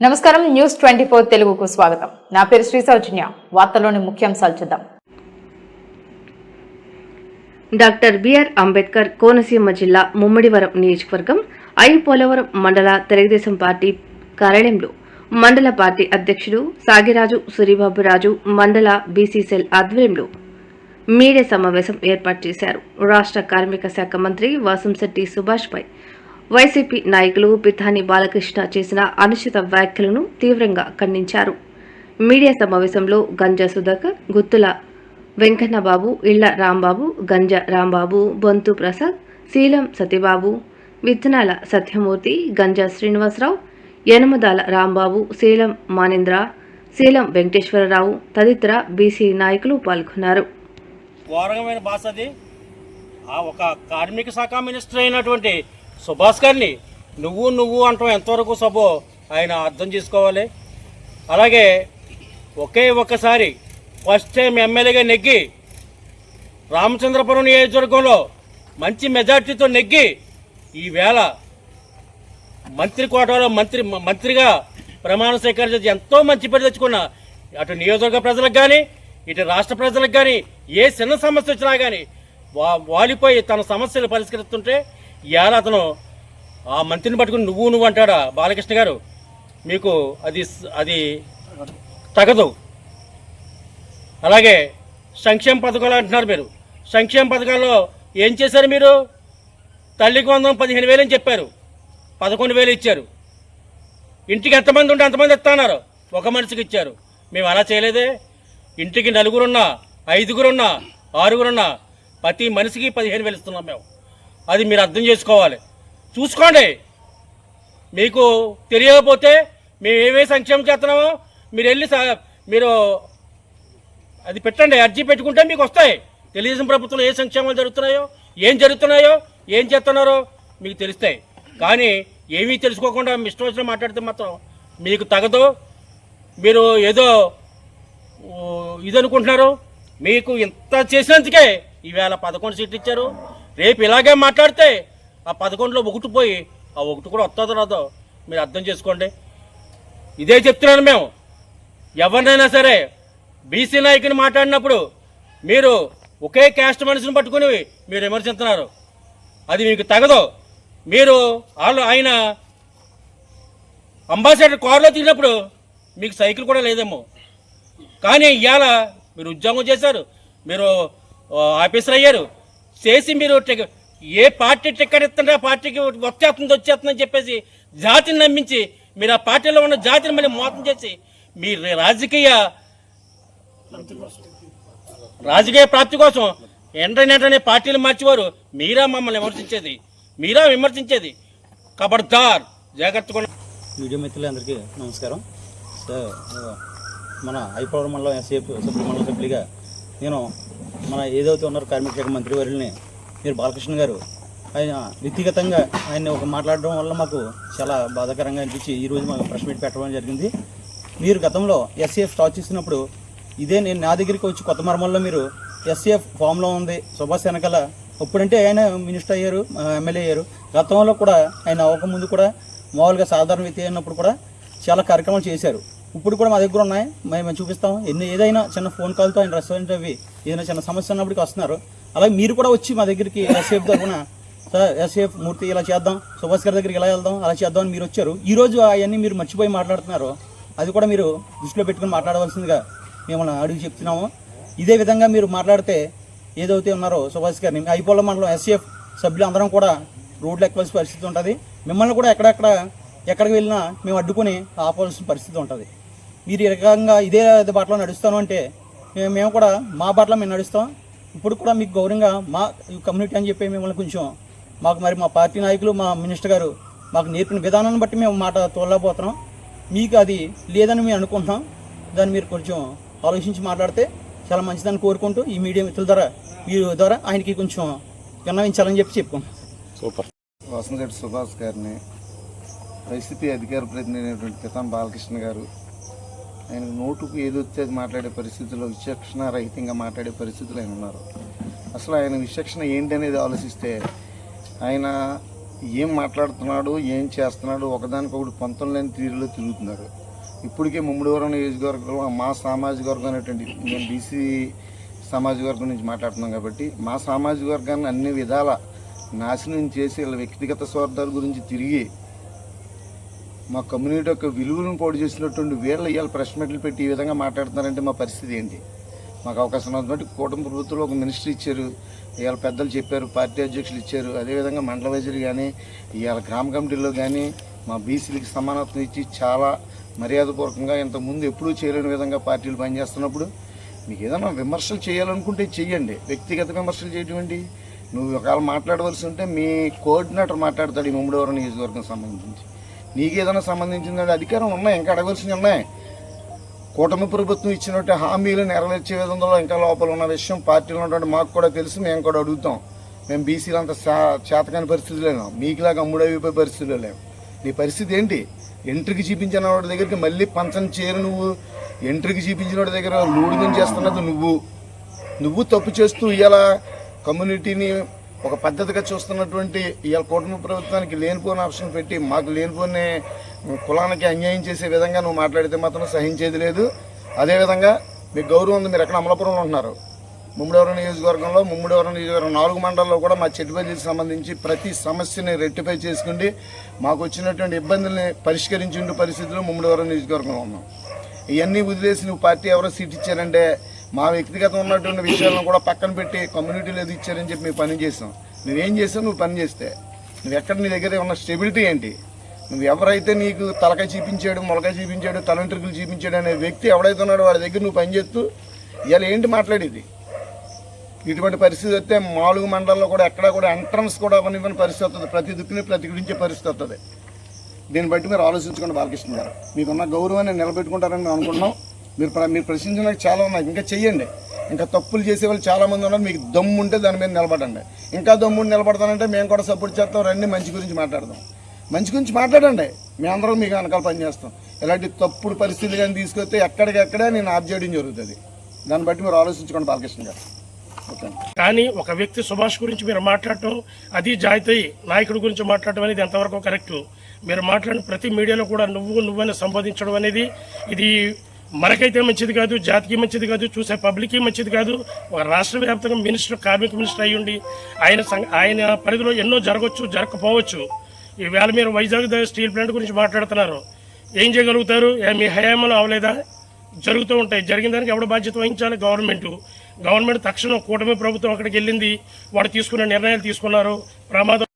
నమస్కారం న్యూస్ 24 తెలుగుకు స్వాగతం. నా పేరు శ్రీ సౌజన్య. వార్తల్లోని ముఖ్యాంశాలు చూద్దాం. డాక్టర్ బిఆర్ అంబేద్కర్ కోనసీమ జిల్లా ముమ్మడివరం నియోజకవర్గం పోలవరం మండల తెలుగుదేశం పార్టీ కార్యాలయంలో మండల పార్టీ అధ్యక్షుడు సాగిరాజు సూరిబాబురాజు మండల బీసీ సెల్ ఆధ్వర్యంలో మీడియా సమావేశం ఏర్పాటు చేశారు. రాష్ట్ర కార్మిక శాఖ మంత్రి వాసంశెట్టి సుభాష్ పై వైసీపీ నాయకులు పితాని బాలకృష్ణ చేసిన అనుచిత వ్యాఖ్యలను తీవ్రంగా ఖండించారు. మీడియా సమావేశంలో గంజా సుధాకర్, గుత్తుల వెంకన్నబాబు, ఇళ్ల రాంబాబు, గంజా రాంబాబు, బొంతు ప్రసాద్, శీలం సతీబాబు, విత్తనాల సత్యమూర్తి, గంజా శ్రీనివాసరావు, యనమదాల రాంబాబు, శీలం మానేంద్ర, శీలం వెంకటేశ్వరరావు తదితర బీసీ నాయకులు పాల్గొన్నారు. ఘోరమైన భాష అది. ఒక కార్మిక శాఖ మినిస్టర్ అయినటువంటి సుభాష్ గారిని నువ్వు అంటాం ఎంతవరకు సభో ఆయన అర్థం చేసుకోవాలి. అలాగే ఒక్కసారి ఫస్ట్ టైం ఎమ్మెల్యేగా నెగ్గి రామచంద్రపురం నియోజకవర్గంలో మంచి మెజార్టీతో నెగ్గి ఈవేళ మంత్రి కోటాలో మంత్రిగా ప్రమాణ స్వీకారం చేసి ఎంతో మంచి పేరు తెచ్చుకున్న అటు నియోజకవర్గ ప్రజలకు కానీ ఇటు రాష్ట్ర ప్రజలకు కానీ ఏ చిన్న సమస్య వచ్చినా కానీ వాలిపోయి తన సమస్యలు పరిష్కరిస్తుంటే ఇవాళ అతను ఆ మంత్రిని పట్టుకుని నువ్వు అంటాడా బాలకృష్ణ గారు? మీకు అది తగదు. అలాగే సంక్షేమ పథకాలు అంటున్నారు మీరు. సంక్షేమ పథకాల్లో ఏం చేశారు మీరు? తల్లికి వందనం 15,000 అని చెప్పారు, 11,000 ఇచ్చారు. ఇంటికి ఎంతమంది ఉంటే అంతమంది ఇస్తున్నారు, ఒక మనిషికి ఇచ్చారు. మేము అలా చేయలేదే. ఇంటికి 4 5 6 ప్రతి మనిషికి 15,000 ఇస్తున్నాం మేము. అది మీరు అర్థం చేసుకోవాలి, చూసుకోండి. మీకు తెలియకపోతే మేము ఏమే సంక్షేమం చేస్తున్నామో మీరు వెళ్ళి మీరు అది పెట్టండి, అర్జీ పెట్టుకుంటే మీకు వస్తాయి. తెలుగుదేశం ప్రభుత్వంలో ఏ సంక్షేమాలు జరుగుతున్నాయో, ఏం చేస్తున్నారో మీకు తెలుస్తాయి. కానీ ఏమీ తెలుసుకోకుండా మీ ఇష్టం వచ్చిన మాట్లాడితే మాత్రం మీకు తగదు. మీరు ఏదో ఇదనుకుంటున్నారు. మీకు ఇంత చేసినందుకే ఈవేళ 11 సీట్లు ఇచ్చారు. రేపు ఇలాగే మాట్లాడితే ఆ 11లో 1 పోయి ఆ 1 కూడా వస్తుందో రాదో మీరు అర్థం చేసుకోండి. ఇదే చెప్తున్నాను మేము. ఎవరినైనా సరే బీసీ నాయకుని మాట్లాడినప్పుడు మీరు ఒకే క్యాస్ట్ మనిషిని పట్టుకుని మీరు విమర్శిస్తున్నారు. అది మీకు తగదు. మీరు ఆయన అంబాసిడర్ కారులో తిరిగినప్పుడు మీకు సైకిల్ కూడా లేదేమో. కానీ ఇవాళ మీరు ఉద్యోగం చేశారు, మీరు ఆఫీసర్ అయ్యారు, చేసి మీరు ఏ పార్టీ టికెట్ ఇస్తుంటే ఆ పార్టీకి వచ్చేస్తుందని చెప్పేసి జాతిని నమ్మించి మీరు ఆ పార్టీలో ఉన్న జాతిని మళ్ళీ మోసం చేసి మీ రాజకీయ ప్రాప్తి కోసం ఎంటనే పార్టీలు మార్చేవారు. మీరా మమ్మల్ని విమర్శించేది. ఖబర్దార్, జాగ్రత్తగా. మీడియా మిత్రులందరికీ నమస్కారం. మన పోలవరం మండలం మండల సభ్యులుగా నేను మన ఏదైతే ఉన్నారో కార్మిక శాఖ మంత్రి వర్యుల్ని మీరు బాలకృష్ణ గారు ఆయన వ్యక్తిగతంగా ఆయన్ని మాట్లాడడం వల్ల మాకు చాలా బాధాకరంగా అనిపించి ఈరోజు మాకు ప్రెస్ మీట్ పెట్టడం జరిగింది. మీరు గతంలో ఎస్సీఎఫ్ స్టార్ట్ చేసినప్పుడు నేను నా దగ్గరికి వచ్చి కొత్త మర్మల్లో మీరు ఎస్సీఎఫ్ ఫామ్లో ఉంది సుభాష్ వెనకాల ఇప్పుడంటే ఆయన మినిస్టర్ అయ్యారు, ఎమ్మెల్యే అయ్యారు. గతంలో కూడా ఆయన అవ్వకముందు కూడా మామూలుగా సాధారణ వ్యక్తి అయినప్పుడు కూడా చాలా కార్యక్రమాలు చేశారు. ఇప్పుడు కూడా మా దగ్గర ఉన్నాయి, మేము చూపిస్తాం. ఏదైనా చిన్న ఫోన్ కాల్తో ఆయన రెస్టారెంట్ అవి ఏదైనా చిన్న సమస్య ఉన్నప్పటికీ వస్తున్నారు. అలాగే మీరు కూడా వచ్చి మా దగ్గరికి ఎస్ఏఎఫ్ తరఫున సార్ ఎస్ఏఎఫ్ మూర్తి ఇలా చేద్దాం, సుభాష్ గారి దగ్గరికి ఇలా వెళ్దాం, అలా చేద్దాం అని మీరు వచ్చారు. ఈరోజు అవన్నీ మీరు మర్చిపోయి మాట్లాడుతున్నారు. అది కూడా మీరు దృష్టిలో పెట్టుకుని మాట్లాడవలసిందిగా మిమ్మల్ని అడిగి చెప్తున్నాము. ఇదే విధంగా మీరు మాట్లాడితే ఏదైతే ఉన్నారో సుభాష్ గారిని పోలవరం మండలం ఎస్ఏఎఫ్ సభ్యులు అందరం కూడా రోడ్లు ఎక్కవలసిన పరిస్థితి ఉంటుంది. మిమ్మల్ని కూడా ఎక్కడికి వెళ్ళినా మేము అడ్డుకొని ఆపవలసిన పరిస్థితి ఉంటుంది. మీరు ఈ రకంగా ఇదే బాటలో నడుస్తాను అంటే మేము కూడా మా బాటలో మేము నడుస్తాం. ఇప్పుడు కూడా మీకు గౌరవంగా మా కమ్యూనిటీ అని చెప్పి మిమ్మల్ని కొంచెం మరి మా పార్టీ నాయకులు మా మినిస్టర్ గారు మాకు నేర్పిన విధానాన్ని బట్టి మేము మాట తోలకపోతున్నాం. మీకు అది లేదని మేము అనుకుంటున్నాం. దాన్ని మీరు కొంచెం ఆలోచించి మాట్లాడితే చాలా మంచిదని కోరుకుంటూ ఈ మీడియా మిత్రుల ద్వారా ఆయనకి కొంచెం విన్నవించాలని చెప్పుకుంటాం. సూపర్. వాసంశెట్టి సుభాష్ గారిని వైసీపీ అధికార ప్రతినిధి అయినటువంటి పితాని బాలకృష్ణ గారు ఆయన నోటుకు ఏది వచ్చేది మాట్లాడే పరిస్థితుల్లో విచక్షణ రహితంగా మాట్లాడే పరిస్థితులు ఆయన ఉన్నారు. అసలు ఆయన విచక్షణ ఏంటి అనేది ఆలోచిస్తే ఆయన ఏం మాట్లాడుతున్నాడు, ఏం చేస్తున్నాడు, ఒకదానికొకటి పొంతం లేని తీరులో తిరుగుతున్నారు. ఇప్పటికే ముమ్మడివరం నియోజకవర్గంలో మా సామాజిక వర్గం అనేటువంటి, నేను బీసీ సామాజిక వర్గం నుంచి మాట్లాడుతున్నాం కాబట్టి మా సామాజిక వర్గాన్ని అన్ని విధాల నాశనం చేసి వీళ్ళ వ్యక్తిగత స్వార్థాల గురించి తిరిగి మా కమ్యూనిటీ యొక్క విలువలను పోటీ చేసినటువంటి వీళ్ళు ఇవాళ ప్రెస్ మీట్లు పెట్టి ఈ విధంగా మాట్లాడుతున్నారంటే మా పరిస్థితి ఏంటి? మాకు అవకాశం ఉన్నటువంటి కూటమి ప్రభుత్వంలో ఒక మినిస్టర్ ఇచ్చారు, ఇవాళ పెద్దలు చెప్పారు, పార్టీ అధ్యక్షులు ఇచ్చారు, అదేవిధంగా మండల వైద్యులు కానీ ఇవాళ గ్రామ కమిటీల్లో కానీ మా బీసీలకి సమానత్వం ఇచ్చి చాలా మర్యాదపూర్వకంగా ఇంతకుముందు ఎప్పుడూ చేయలేని విధంగా పార్టీలు పనిచేస్తున్నప్పుడు మీకు ఏదైనా విమర్శలు చేయాలనుకుంటే చెయ్యండి. వ్యక్తిగత విమర్శలు చేయటువంటి నువ్వు ఒకవేళ మాట్లాడవలసి ఉంటే మీ కోఆర్డినేటర్ మాట్లాడతాడు ఈ ముమ్మడివరం నియోజకవర్గం సంబంధించి. నీకేదైనా సంబంధించిందంటే అధికారం ఉన్నాయి, ఇంకా అడగవలసినవి ఉన్నాయి. కూటమి ప్రభుత్వం ఇచ్చినట్టు హామీలు నెరవేర్చే విధంలో ఇంకా లోపల ఉన్న విషయం పార్టీలో ఉన్నటువంటి మాకు కూడా తెలుసు, మేము కూడా అడుగుతాం. మేము బీసీలు అంత చేతకాని పరిస్థితులు లేము, మీకులాగా అమ్ముడైపోయే పరిస్థితులు లేము. నీ పరిస్థితి ఏంటి? ఎంట్రీకి చూపించిన వాడి దగ్గరికి మళ్ళీ పంచం చేరు నువ్వు, ఎంట్రీకి చూపించిన వాడి దగ్గర లూడిగం చేస్తున్నది నువ్వు తప్పు చేస్తూ ఇవాళ కమ్యూనిటీని ఒక పద్ధతిగా చూస్తున్నటువంటి ఇవాళ కూటమి ప్రభుత్వానికి లేనిపోని ఆప్షన్ పెట్టి మాకు లేనిపోని కులానికి అన్యాయం చేసే విధంగా నువ్వు మాట్లాడితే మాత్రం సహించేది లేదు. అదేవిధంగా మీకు గౌరవం ఉంది, మీరు ఎక్కడ అమలాపురంలో ఉంటున్నారు, ముమ్మడివరం నియోజకవర్గంలో 4 మండలాల్లో కూడా మా చెట్టుబల్లికి సంబంధించి ప్రతి సమస్యని రెక్టిఫై చేసుకుంటే మాకు వచ్చినటువంటి ఇబ్బందుల్ని పరిష్కరించే పరిస్థితుల్లో ముమ్మడివరం నియోజకవర్గంలో ఉన్నాం. ఇవన్నీ వదిలేసి నువ్వు పార్టీ ఎవరో సీట్ ఇచ్చారంటే మా వ్యక్తిగతం ఉన్నటువంటి విషయాలను కూడా పక్కన పెట్టి కమ్యూనిటీలు ఏది ఇచ్చారని చెప్పి మేము పని చేసాం. నువ్వేం చేసావు? నువ్వు పని చేస్తే నువ్వు ఎక్కడ నీ దగ్గర ఉన్న స్టెబిలిటీ ఏంటి? నువ్వు ఎవరైతే నీకు తలకాయ చూపించాడు, మొలకాయ చూపించాడు, తలంట్రికలు చూపించాడు అనే వ్యక్తి ఎవడైతే ఉన్నాడో వాడి దగ్గర నువ్వు పని చేస్తూ ఇవాళ ఏంటి మాట్లాడేది? ఇటువంటి పరిస్థితి వస్తే 4 మండలాల్లో కూడా ఎక్కడా కూడా ఎంట్రన్స్ కూడా ఇవ్వని పరిస్థితి వస్తుంది. ప్రతి దిక్కుని ప్రతిఘటించే పరిస్థితి వస్తుంది. దీన్ని బట్టి మీరు ఆలోచించుకోండి బాలకృష్ణ గారు. మీకున్న గౌరవాన్ని నిలబెట్టుకుంటారని మేము అనుకుంటున్నాం. మీరు ప్రశ్నించడానికి చాలా ఉన్నాయి, ఇంకా చెయ్యండి. ఇంకా తప్పులు చేసే వాళ్ళు చాలామంది ఉన్నారు. మీకు దమ్ము ఉంటే దాని మీద నిలబడండి. ఇంకా దమ్ము నిలబడతానంటే మేము కూడా సపోర్ట్ చేస్తాం. రండి, మంచి గురించి మాట్లాడదాం. మంచి గురించి మాట్లాడండి, మేమందరం మీకు వెనకాల పనిచేస్తాం. ఇలాంటి తప్పుడు పరిస్థితులు కానీ తీసుకొస్తే ఎక్కడికెక్కడే నేను ఆఫ్ చేయడం జరుగుతుంది. దాన్ని బట్టి మీరు ఆలోచించుకోండి బాలకృష్ణ గారు. కానీ ఒక వ్యక్తి సుభాష్ గురించి మీరు మాట్లాడటం, అది జాతీయ నాయకుడి గురించి మాట్లాడటం అనేది ఎంతవరకు కరెక్ట్? మీరు మాట్లాడిన ప్రతి మీడియాలో కూడా నువ్వని సంబోధించడం అనేది ఇది మనకైతే మంచిది కాదు, జాతికి మంచిది కాదు, చూసే పబ్లిక్కి మంచిది కాదు. ఒక రాష్ట్ర వ్యాప్తంగా మినిస్టర్, కార్మిక మినిస్టర్ అయ్యుండి ఆయన పరిధిలో ఎన్నో జరగవచ్చు, జరగకపోవచ్చు. ఈవేళ మీరు వైజాగ్ స్టీల్ ప్లాంట్ గురించి మాట్లాడుతున్నారు. ఏం చేయగలుగుతారు? మీ హయాంలో అవలేదా? జరుగుతూ ఉంటాయి. జరిగిన దానికి ఎవడ బాధ్యత వహించాలి? గవర్నమెంట్ తక్షణం కూటమి ప్రభుత్వం అక్కడికి వెళ్ళింది, వాడు తీసుకున్న నిర్ణయాలు తీసుకున్నారు. ప్రమాదం